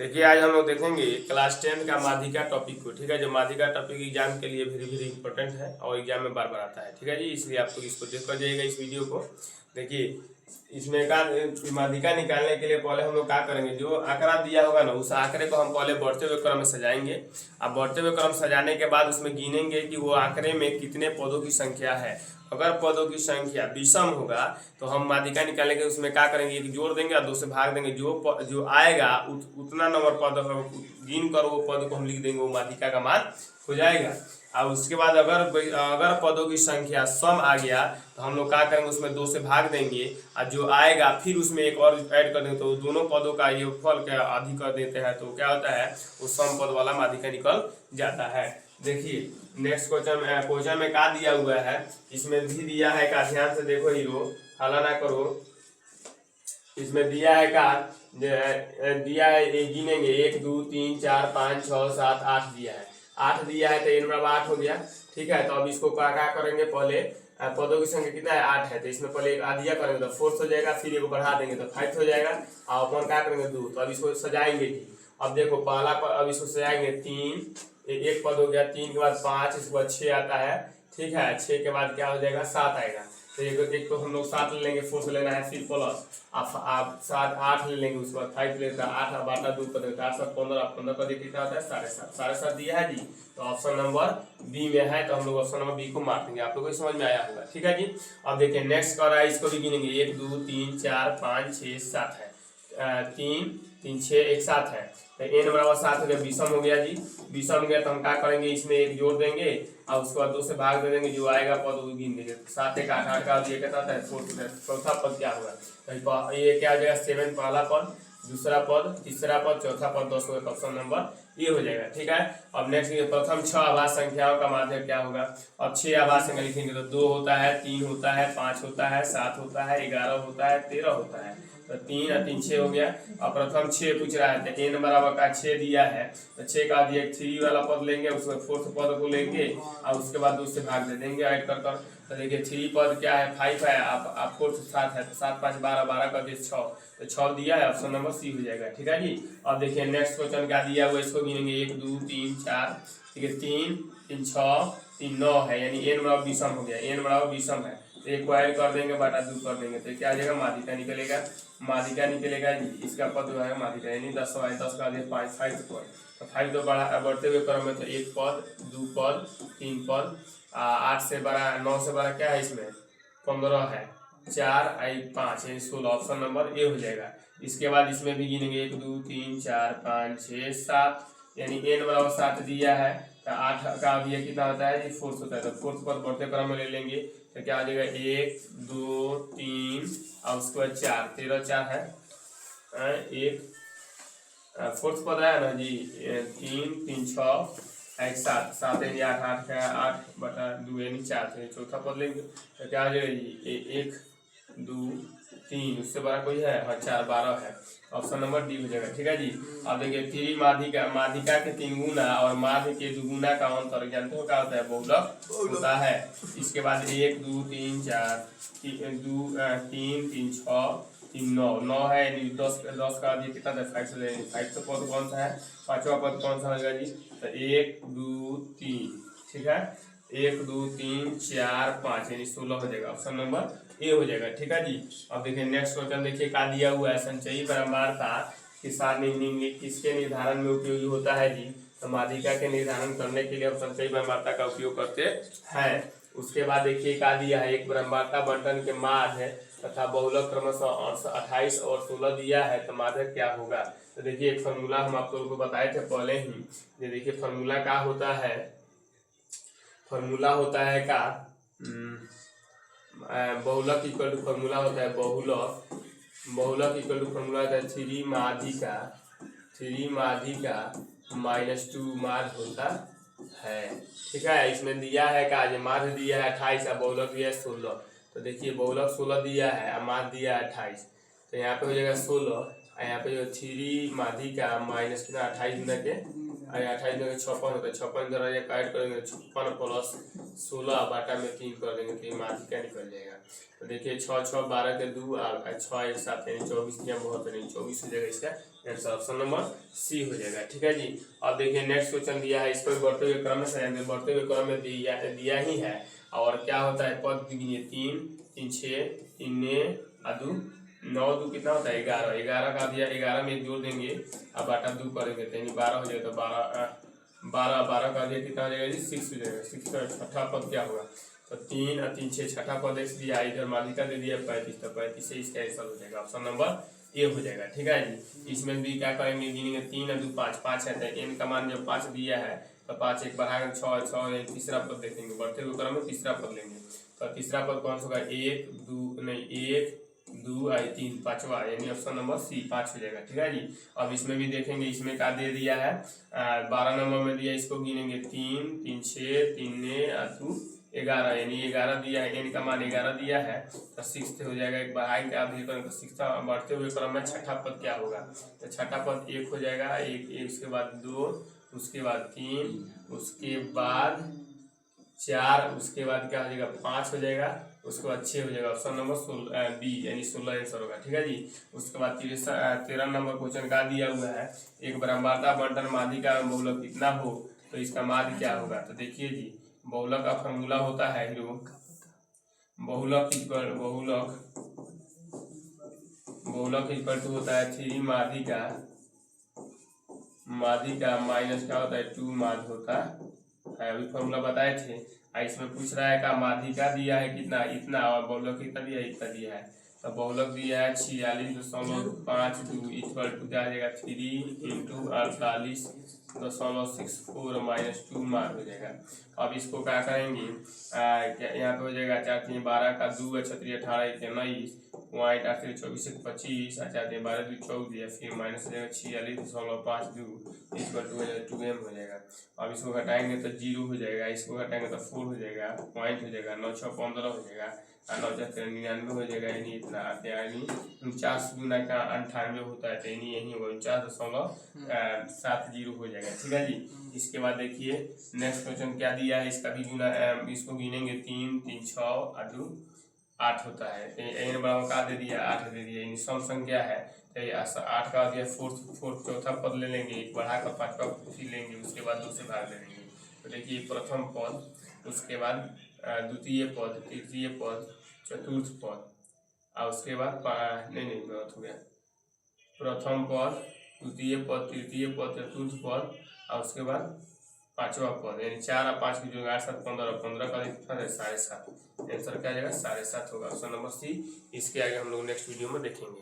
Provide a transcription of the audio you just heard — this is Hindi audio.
देखिए आज हम लोग देखेंगे क्लास 10 का माध्यिका टॉपिक को। ठीक है, जो माध्यिका टॉपिक एग्जाम के लिए वेरी वेरी इंपॉर्टेंट है और एग्जाम में बार बार आता है। ठीक है जी, इसलिए आप लोग इसको देख कर जाइएगा इस वीडियो को। देखिए इसमें का माध्यिका निकालने के लिए पहले हम लोग क्या करेंगे, जो आंकड़ा दिया होगा ना उस आंकड़े को हम पहले बढ़ते हुए क्रम में सजाएंगे। अब बढ़ते हुए क्रम सजाने के बाद उसमें गिनेंगे कि वो आंकड़े में कितने पदों की संख्या है। अगर पदों की संख्या विषम होगा तो हम माध्यिका निकालेंगे, उसमें क्या करेंगे, एक जोड़ देंगे और दो से भाग देंगे। जो आएगा उतना नंबर पद गिन कर वो पद को हम लिख देंगे, वो माध्यिका का मान हो जाएगा। और उसके बाद अगर पदों की संख्या सम आ गया तो हम लोग क्या करेंगे, उसमें दो से भाग देंगे और जो आएगा फिर उसमें एक और ऐड कर देंगे, तो दोनों पदों का योगफल क्या अधिक कर देते हैं, तो क्या होता है वो सम पद वाला माध्यिका निकल जाता है। देखिए नेक्स्ट क्वेश्चन में क्या दिया हुआ है, इसमें भी दिया है का, ध्यान से देखो हीरो, हला ना करो। इसमें दिया है का, दिया है ये गिनेंगे 1 2 3 4 5 6 7 8 दिया है। 8 दिया है तो n बराबर 8 हो गया। ठीक है, तो अब इसको क्या करेंगे, पहले पदों की संख्या कितना है 8 है, तो इसमें पहले एक आधिया करेंगे तो 4 हो जाएगा, फिर एक बढ़ा देंगे तो 5 हो जाएगा और अपन क्या करेंगे 2। तो अब इसको सजाएंगे जी। अब देखो पहला अब इसको सजाएंगे 3, एक पद हो गया, 3 के बाद 5, इसके बाद 6 आता है। ठीक है, 6 के बाद क्या हो जाएगा 7 आएगा। तो एक तो हम लोग 7 ले लेंगे, 4 से लेना है, फिर प्लस आप 7 8 ले लेंगे, उसके बाद 5 लेता है, 8 बाटा 2 कर देता है, 8 7 15, 15 का कितना होता है 7.5, 7.5 दिया है जी। तो ऑप्शन नंबर बी में है, तो हम लोग ऑप्शन नंबर बी को मार देंगे। आप लोगों को समझ में आया होगा। ठीक है जी, अब देखिए नेक्स्ट कर रहा है, इसको भी गिनेंगे 1 2 3 4 5 6 7 है, 3 3 6 1 7 है, तो n बराबर 7 हो गया, विषम हो गया जी। विषम हो गया तो हम क्या करेंगे, इसमें एक जोड़ देंगे और उसके बाद 2 से भाग दे देंगे, जो आएगा पद वो गिन देंगे। 7 1 8 8 का ये कितना आता है 4, चौथा पद क्या होगा, तो ये क्या हो जाएगा 7 पहला पद, दूसरा पद, तीसरा पद, चौथा पद, 10 होगा, ऑप्शन नंबर ये हो जाएगा। ठीक है, अब नेक्स्ट प्रथम 6 आभाज्य संख्याओं का माध्य क्या होगा। अब 6 आभाज्य संख्या लिखेंगे तो 2 होता है, 3 होता है, 5 होता है, 7 होता है, 11 होता है, 13 होता है। तो 3 और 3 6 हो गया। और प्रथम 6 पूछ रहा है, तो n बराबर का 6 दिया है, तो 6 का दिया 3 वाला पद लेंगे, उसमें 4th पद को लेंगे और उसके बाद 2 से भाग दे देंगे ऐड कर कर। तो देखिए 3 पद क्या है 5 है, आप 4th 7 है, तो 7 5 12, 12 का दिए 6, तो 6 दिया है, ऑप्शन नंबर सी हो जाएगा। ठीक है जी, अब देखिए नेक्स्ट क्वेश्चन क्या दिया हुआ, इसको गिनेंगे 1 2 3 4, ठीक है, 3 3 6 3 9 है, यानी n बराबर विषम हो गया, n बराबर विषम है, तो एक को ऐड कर देंगे बटा 2 कर देंगे, तो क्या आ जाएगा माध्यिका निकलेगा। माध्यिका निकलेगा जी, इसका पद जो है माध्यिका, यानी 10 है, 10 का दिया 5 5 पद, तो 5 तो बढ़ते हुए क्रम में, तो 1 पद 2 पद 3 पद, 8 से बड़ा 9 से बड़ा क्या है, इसमें 15 है, 4 5 यानी 16, ऑप्शन नंबर ए हो जाएगा। इसके बाद इसमें भी गिनेंगे 1 2 3 4 5 6 7, यानी n बराबर 7 दिया है, तो 8 का अब ये कितना होता है, ये 4 होता है, तो 4th पद बढ़ते क्रम में ले लेंगे, तो क्या आ जाएगा 1 2 3 और उसके बाद 4, 13 4 है, 1 4th पद है ना जी, 3 3 6 1 7 7 यानी 8 8 का 8 बटा 2 यानी 4, तो चौथा पद लेंगे, तो क्या आ जाएगा जी 1 2 3, उससे बड़ा कोई है, हाँ 4 12 है, ऑप्शन नंबर डी हो जाएगा। ठीक है जी, अब देखिए 3 माध्यिका के 3 गुना और माध्य के 2 गुना का अंतर जानते हो क्या होता है, बहुलक होता है। इसके बाद 1 2 3 4 2 3 3 6 3 9 9 है, यानी 10 का दिए कितना था 5 से लेंगे, 5 तो पद कौन सा है, पांचवा पद कौन सा होगा जी, तो 1 2 3, ठीक है, 1 2 3 4 5 यानी 16 हो जाएगा, ऑप्शन नंबर ए हो जाएगा। ठीक है जी, अब देखिए नेक्स्ट क्वेश्चन देखिए क्या दिया हुआ है, संचयी बारंबारता किसके निर्धारण में उपयोगी होता है जी, तो माध्यिका के निर्धारण करने के लिए हम संचयी बारंबारता का उपयोग करते हैं। उसके बाद देखिए क्या दिया है, एक बारंबारता बंटन के माध्य तथा बहुलक क्रमशः 28 और 16 दिया है, तो माध्य क्या होगा। तो देखिए एक फॉर्मूला हम आप लोगों को बताए थे पहले ही, ये देखिए फॉर्मूला क्या होता है, फॉर्मूला होता है का बहुलक इक्वल टू फॉर्मूला होता है, बहुलक इक्वल टू फॉर्मूला होता है 3 माध्यिका -2 माध्य होता है। ठीक है, इसमें दिया है का, जो माध्य दिया है 28 और बहुलक दिया है 16, तो देखिए बहुलक 16 दिया है और माध्य दिया है 28, तो यहाँ पे हो जाएगा 16 और यहाँ पे जो 3 माध्यिका माइनस कितना 28 गुना के 28 गुना के 56 होता है, 56 जरा ये ऐड करेंगे 56 प्लस 16 बाटा में 3 कर देंगे, तो ये माध्यिका निकल जाएगा। तो देखिए 6 6 12 के 2 और 6 1 7 यानी 24 बहुत नहीं 24 हो जाएगा इसका आंसर ऑप्शन नंबर सी हो जाएगा। ठीक है जी। अब देखिए नेक्स्ट क्वेश्चन दिया है, इसको बढ़ते हुए क्रम में बढ़ते हुए क्रम में दिया ही है। और क्या होता है, पद गिनिए, 3 3 6 3 2 9 2 कितना होता है 11, 11 का दिया, 11 में एक जोड़ देंगे, अब बाटा 2 करेंगे तो यानी 12 हो जाएगा। तो 12 12 का दिया कितना हो जाएगा जी 6 हो जाएगा। 6 का छठा पद क्या होगा, तो 3 और 3 6 छठा पद x दिया, इधर माध्यिका दे दिया 35, तो 35 से इसका आंसर हो जाएगा ऑप्शन नंबर ए हो जाएगा। ठीक है जी। इसमें भी क्या करेंगे, गिनेंगे 3 और 2 5 5 है, तो n का मान जब 5 दिया है तो 5 एक बढ़ाकर 6 6, तीसरा पद देखेंगे, बढ़ते हुए क्रम में तीसरा पद लेंगे। तो तीसरा पद कौन सा होगा, 1 2 नहीं 1 2 3 पांचवा, यानी ऑप्शन नंबर सी 5 हो जाएगा। ठीक है जी। अब इसमें भी देखेंगे, इसमें क्या दे दिया है, 12 नंबर में दिया, इसको गिनेंगे 3 3 6 3 2 11, यानी 11 दिया है, n का मान 11 दिया है, तो 6 हो जाएगा। एक बढ़ाई के आप करेंगे तो 6 बढ़ते हुए क्रम में छठा पद क्या होगा, तो छठा पद 1 हो जाएगा, एक उसके बाद 2, उसके बाद 3, उसके बाद 4, उसके बाद क्या हो जाएगा 5 हो जाएगा, उसके बाद 6 हो जाएगा। ऑप्शन नंबर बी यानी 16 आंसर होगा। ठीक है जी। उसके बाद 13 नंबर क्वेश्चन का दिया हुआ है, एक बराबरता बंटन माध्यिका में बहुलक कितना हो तो इसका माध्य क्या होगा। तो देखिए जी, बहुलक का फॉर्मूला होता है हीरो, बहुलक इक्वल टू होता है 3 माध्यिका माइनस क्या होता है 2 माध्य होता है। अभी फॉर्मूला बताए थे। इसमें पूछ रहा है का माध्यिका दिया है कितना, इतना, और बहुलक कितना दिया है, इतना दिया है। तो बहुलक दिया है 46.52 इक्वल टू क्या आ जाएगा 3 इंटू 48.64 माइनस 2 मार्क हो जाएगा। अब इसको क्या करेंगे, यहाँ पे हो जाएगा 4 3 12 का 2 है 36 18 19 पॉइंट 8 24 25 4 12 2 14, फिर माइनस हो जाएगा 46.52 इक्वल टू 2m हो जाएगा। अब इसको घटाएंगे तो 0 हो जाएगा, इसको घटाएंगे तो 4 हो जाएगा, पॉइंट हो जाएगा, 9 6 15 हो जाएगा, 9 4 99 हो जाएगा, यानी इतना यानी 49 गुना का 98 होता है, तो यानी यही होगा 49.70 हो जाएगा। ठीक है जी। इसके बाद देखिए नेक्स्ट क्वेश्चन क्या दिया है, इसका भी गुना, इसको गिनेंगे 3 3 6 और 8 होता है, एन बराबर का दे दिया 8 दे दिया, यानी सम संख्या है, तो 8 का दिया फोर्थ चौथा पद ले लेंगे, एक बढ़ा कर पांचवा लेंगे, उसके बाद 2 से भाग दे देंगे। तो देखिए प्रथम पद, उसके बाद द्वितीय पद, तृतीय पद, चतुर्थ पद, और उसके बाद नहीं गलत हो गया, प्रथम पद, द्वितीय पद, तृतीय पद, चतुर्थ पद, और उसके बाद पांचवा पद, यानी 4 और 5 की जो 8 7 15, 15 का कितना है 7.5, आंसर क्या आ जाएगा 7.5 होगा, ऑप्शन नंबर सी। इसके आगे हम लोग नेक्स्ट वीडियो में देखेंगे।